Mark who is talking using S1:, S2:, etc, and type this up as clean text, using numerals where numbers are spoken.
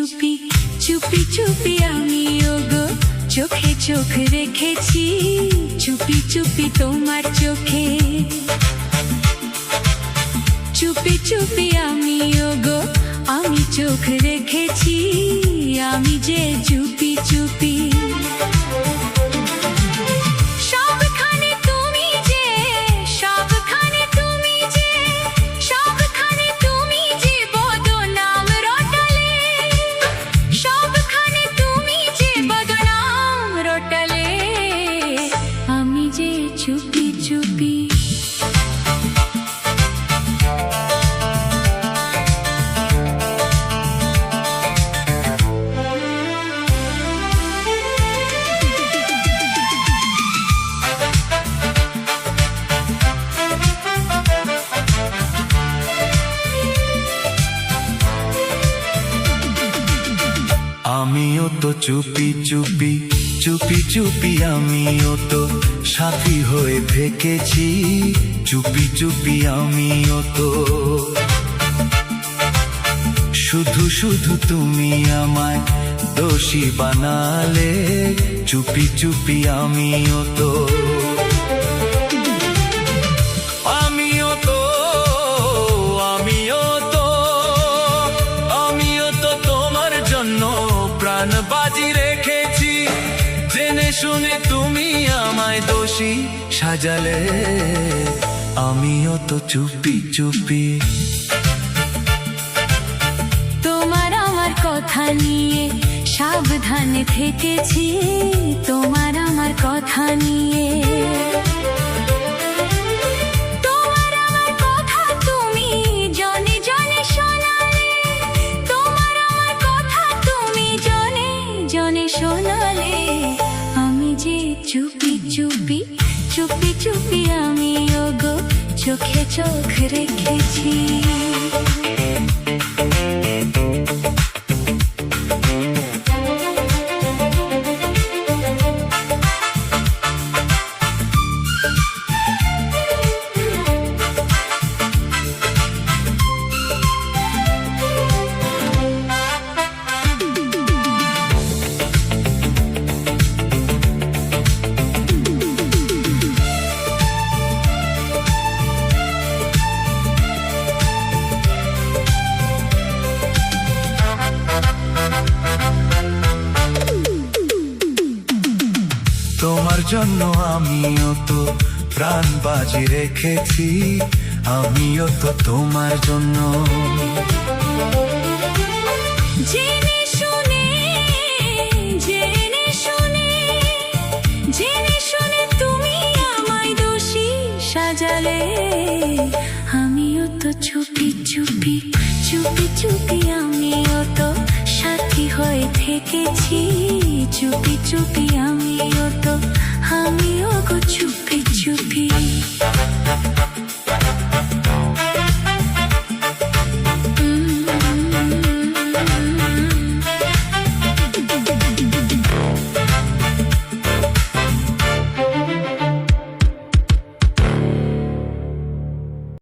S1: চুপি চুপি চুপি আমি ওগো চোখে চোখ রেখেছি, চুপি চুপি তোমার চোখে। চুপি চুপি আমি ওগো আমি চোখ রেখেছি, আমি যে চুপি চুপি। চুপি চুপি
S2: আমিও তো চুপি চুপি চুপি চুপি আমিও তো সাথী হয়ে থেকেছি, চুপি চুপি আমিও তো। শুধু শুধু তুমি আমায় দোষী বানালে, চুপি চুপি আমিও তো। আমিও তো আমিও তো আমিও তো তোমার জন্য প্রাণ বাজি রেখেছি, জেনে শুনে তুমি আমায় দোষী সাজালে, আমিও তো চুপি চুপি।
S1: তোমার আমার কথা নিয়ে সাবধানে থেকেছি, তোমার আমার কথা নিয়ে। তোমার আমার কথা তুমি জনে জনে শোনালে, তোমার আমার কথা তুমি জনে জনে শোনালে, আমি যে চুপি চুপি চুপি চুপি আমি ওগো চোখে চোখ রেখেছি।
S2: তোমার জন্য আমিও তো প্রাণ বাজি রেখেছি, আমিও তো তোমার জন্য।
S1: জেনে শুনে জেনে শুনে জেনে শুনে তুমি আমায় দোষী সাজালে, আমিও তো চুপি চুপি চুপি চুপি আমিও তো সাথী হয়ে থেকেছি, চুপি চুপি